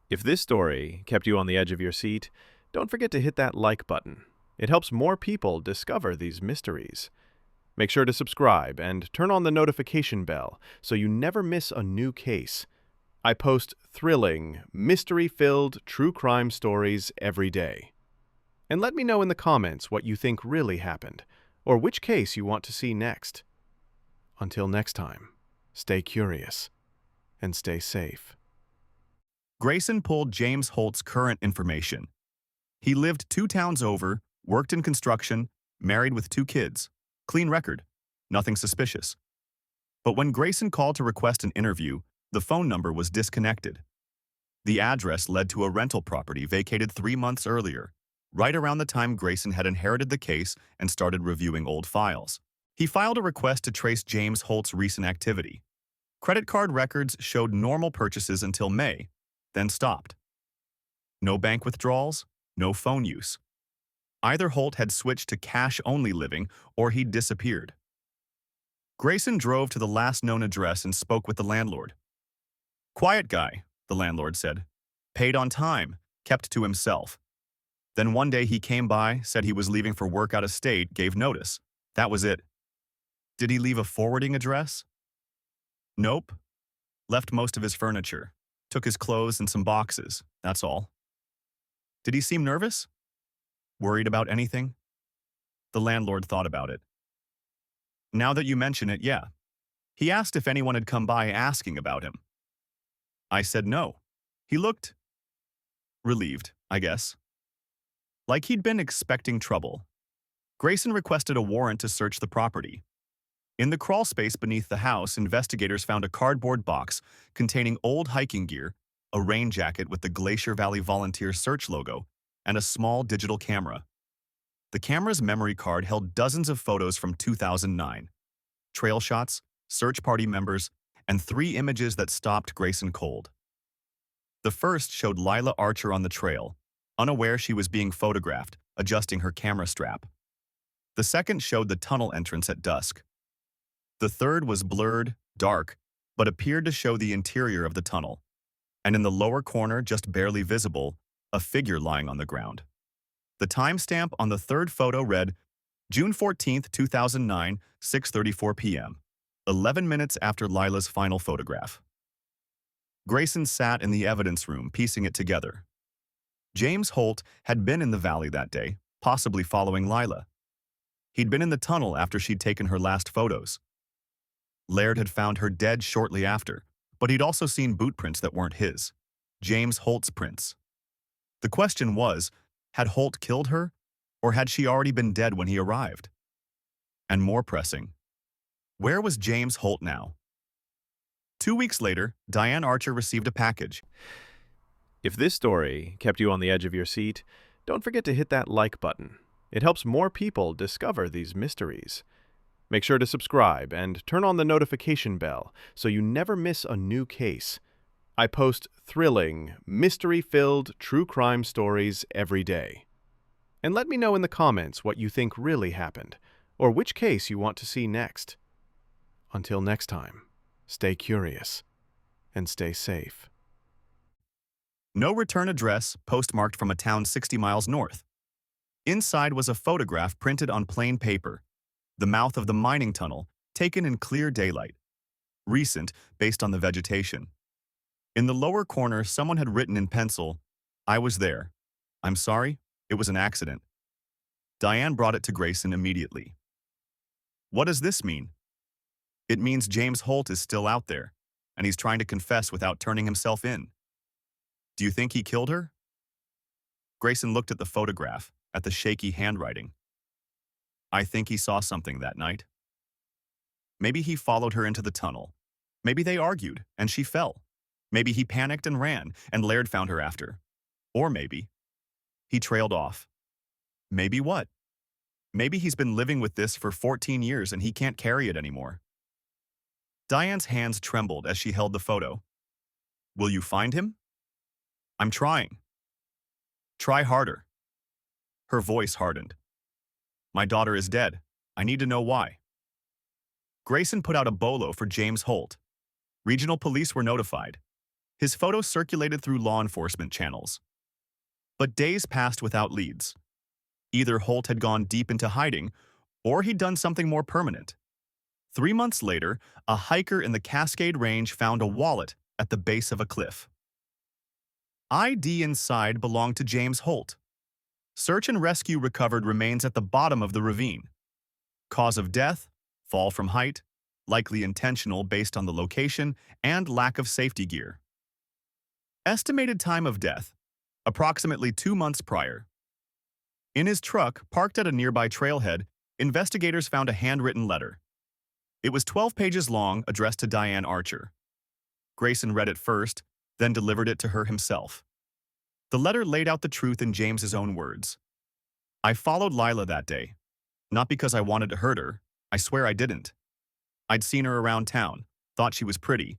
If this story kept you on the edge of your seat, don't forget to hit that like button. It helps more people discover these mysteries. Make sure to subscribe and turn on the notification bell so you never miss a new case. I post thrilling, mystery-filled true crime stories every day. And let me know in the comments what you think really happened, or which case you want to see next. Until next time, stay curious and stay safe. Grayson pulled James Holt's current information. He lived 2 towns over, worked in construction, married with 2 kids. Clean record. Nothing suspicious. But when Grayson called to request an interview, the phone number was disconnected. The address led to a rental property vacated 3 months earlier, right around the time Grayson had inherited the case and started reviewing old files. He filed a request to trace James Holt's recent activity. Credit card records showed normal purchases until May, then stopped. No bank withdrawals, no phone use. Either Holt had switched to cash-only living or he'd disappeared. Grayson drove to the last known address and spoke with the landlord. "Quiet guy," the landlord said. "Paid on time, kept to himself. Then one day he came by, said he was leaving for work out of state, gave notice. That was it." "Did he leave a forwarding address?" "Nope. Left most of his furniture. Took his clothes and some boxes, that's all." "Did he seem nervous? Worried about anything?" The landlord thought about it. "Now that you mention it, yeah. He asked if anyone had come by asking about him. I said no. He looked relieved, I guess. Like he'd been expecting trouble." Grayson requested a warrant to search the property. In the crawl space beneath the house, investigators found a cardboard box containing old hiking gear, a rain jacket with the Glacier Valley Volunteer Search logo, and a small digital camera. The camera's memory card held dozens of photos from 2009, trail shots, search party members, and 3 images that stopped Grayson cold. The first showed Lila Archer on the trail, unaware she was being photographed, adjusting her camera strap. The second showed the tunnel entrance at dusk. The third was blurred, dark, but appeared to show the interior of the tunnel, and in the lower corner, just barely visible, a figure lying on the ground. The timestamp on the third photo read, June 14th, 2009, 6:34 p.m., 11 minutes after Lila's final photograph. Grayson sat in the evidence room, piecing it together. James Holt had been in the valley that day, possibly following Lila. He'd been in the tunnel after she'd taken her last photos. Laird had found her dead shortly after, but he'd also seen boot prints that weren't his, James Holt's prints. The question was, had Holt killed her, or had she already been dead when he arrived? And more pressing, where was James Holt now? 2 weeks later, Diane Archer received a package. If this story kept you on the edge of your seat, don't forget to hit that like button. It helps more people discover these mysteries. Make sure to subscribe and turn on the notification bell so you never miss a new case. I post thrilling, mystery-filled true crime stories every day. And let me know in the comments what you think really happened, or which case you want to see next. Until next time, stay curious and stay safe. No return address, postmarked from a town 60 miles north. Inside was a photograph printed on plain paper, the mouth of the mining tunnel, taken in clear daylight. Recent, based on the vegetation. In the lower corner, someone had written in pencil, "I was there. I'm sorry, it was an accident." Diane brought it to Grayson immediately. "What does this mean?" "It means James Holt is still out there, and he's trying to confess without turning himself in." "Do you think he killed her?" Grayson looked at the photograph, at the shaky handwriting. "I think he saw something that night. Maybe he followed her into the tunnel. Maybe they argued, and she fell. Maybe he panicked and ran, and Laird found her after. Or maybe he trailed off. Maybe what? Maybe he's been living with this for 14 years and he can't carry it anymore." Diane's hands trembled as she held the photo. "Will you find him?" "I'm trying." "Try harder." Her voice hardened. "My daughter is dead. I need to know why." Grayson put out a bolo for James Holt. Regional police were notified. His photos circulated through law enforcement channels. But days passed without leads. Either Holt had gone deep into hiding, or he'd done something more permanent. 3 months later, a hiker in the Cascade Range found a wallet at the base of a cliff. ID inside belonged to James Holt. Search and rescue recovered remains at the bottom of the ravine. Cause of death, fall from height, likely intentional based on the location and lack of safety gear. Estimated time of death, approximately 2 months prior. In his truck, parked at a nearby trailhead, investigators found a handwritten letter. It was 12 pages long, addressed to Diane Archer. Grayson read it first, then delivered it to her himself. The letter laid out the truth in James's own words. "I followed Lila that day. Not because I wanted to hurt her. I swear I didn't. I'd seen her around town, thought she was pretty.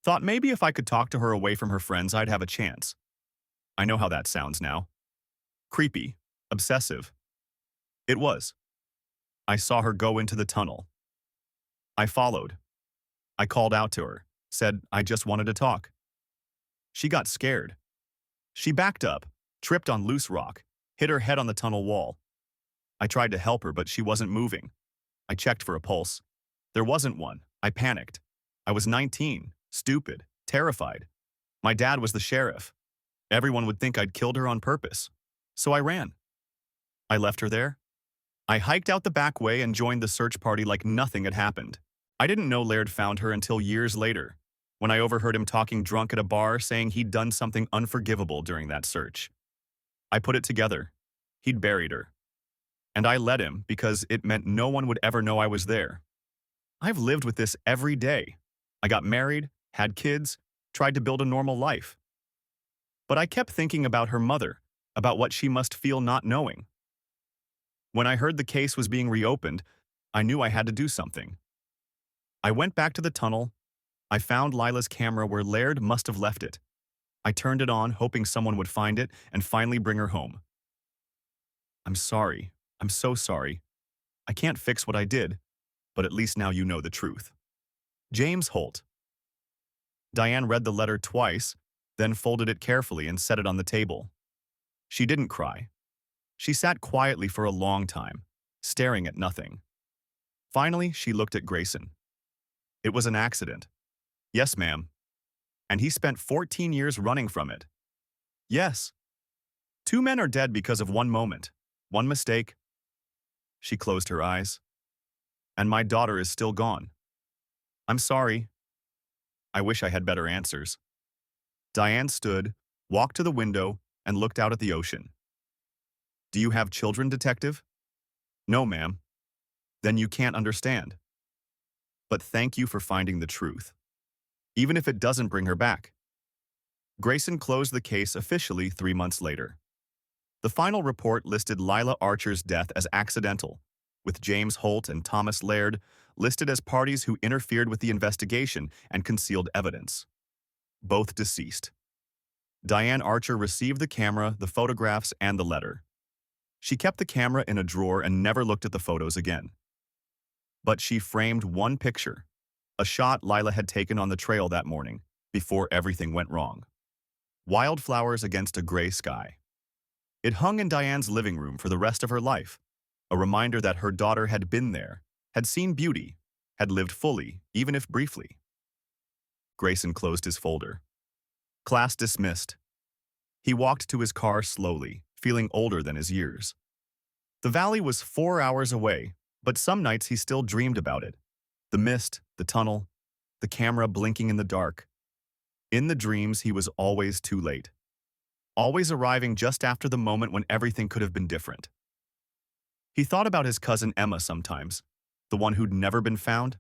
Thought maybe if I could talk to her away from her friends, I'd have a chance. I know how that sounds now. Creepy. Obsessive. It was. I saw her go into the tunnel. I followed. I called out to her, said I just wanted to talk. She got scared. She backed up, tripped on loose rock, hit her head on the tunnel wall. I tried to help her, but she wasn't moving. I checked for a pulse. There wasn't one. I panicked. I was 19, stupid, terrified. My dad was the sheriff. Everyone would think I'd killed her on purpose. So I ran. I left her there. I hiked out the back way and joined the search party like nothing had happened. I didn't know Laird found her until years later, when I overheard him talking drunk at a bar saying he'd done something unforgivable during that search. I put it together. He'd buried her. And I let him because it meant no one would ever know I was there. I've lived with this every day. I got married, had kids, tried to build a normal life. But I kept thinking about her mother, about what she must feel not knowing. When I heard the case was being reopened, I knew I had to do something. I went back to the tunnel. I found Lila's camera where Laird must have left it. I turned it on, hoping someone would find it and finally bring her home. I'm sorry. I'm so sorry. I can't fix what I did, but at least now you know the truth. James Holt. Diane read the letter twice, then folded it carefully and set it on the table. She didn't cry. She sat quietly for a long time, staring at nothing. Finally, she looked at Grayson. It was an accident. Yes, ma'am. And he spent 14 years running from it. Yes. 2 men are dead because of one moment, one mistake. She closed her eyes. And my daughter is still gone. I'm sorry. I wish I had better answers. Diane stood, walked to the window, and looked out at the ocean. Do you have children, detective? No, ma'am. Then you can't understand. But thank you for finding the truth, even if it doesn't bring her back. Grayson closed the case officially 3 months later. The final report listed Lila Archer's death as accidental, with James Holt and Thomas Laird listed as parties who interfered with the investigation and concealed evidence. Both deceased. Diane Archer received the camera, the photographs, and the letter. She kept the camera in a drawer and never looked at the photos again. But she framed one picture, a shot Lila had taken on the trail that morning, before everything went wrong. Wildflowers against a gray sky. It hung in Diane's living room for the rest of her life, a reminder that her daughter had been there, had seen beauty, had lived fully, even if briefly. Grayson closed his folder. Class dismissed. He walked to his car slowly, feeling older than his years. The valley was 4 hours away, but some nights he still dreamed about it. The mist, the tunnel, the camera blinking in the dark. In the dreams, he was always too late. Always arriving just after the moment when everything could have been different. He thought about his cousin Emma sometimes, the one who'd never been found.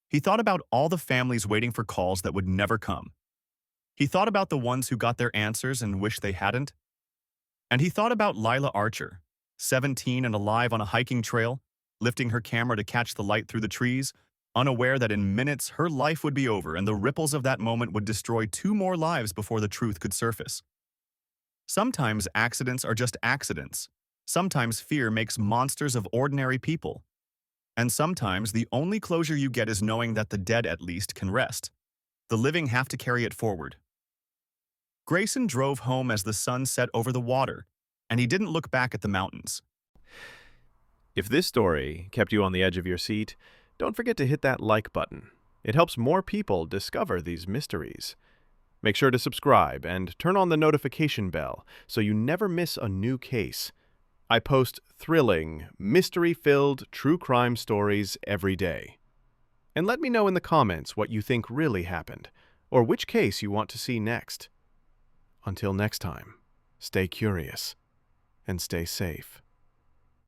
He thought about all the families waiting for calls that would never come. He thought about the ones who got their answers and wished they hadn't. And he thought about Lila Archer, 17 and alive on a hiking trail, lifting her camera to catch the light through the trees, unaware that in minutes her life would be over and the ripples of that moment would destroy 2 more lives before the truth could surface. Sometimes accidents are just accidents. Sometimes fear makes monsters of ordinary people. And sometimes the only closure you get is knowing that the dead at least can rest. The living have to carry it forward. Grayson drove home as the sun set over the water, and he didn't look back at the mountains. If this story kept you on the edge of your seat, don't forget to hit that like button. It helps more people discover these mysteries. Make sure to subscribe and turn on the notification bell so you never miss a new case. I post thrilling, mystery-filled true crime stories every day. And let me know in the comments what you think really happened, or which case you want to see next. Until next time, stay curious and stay safe.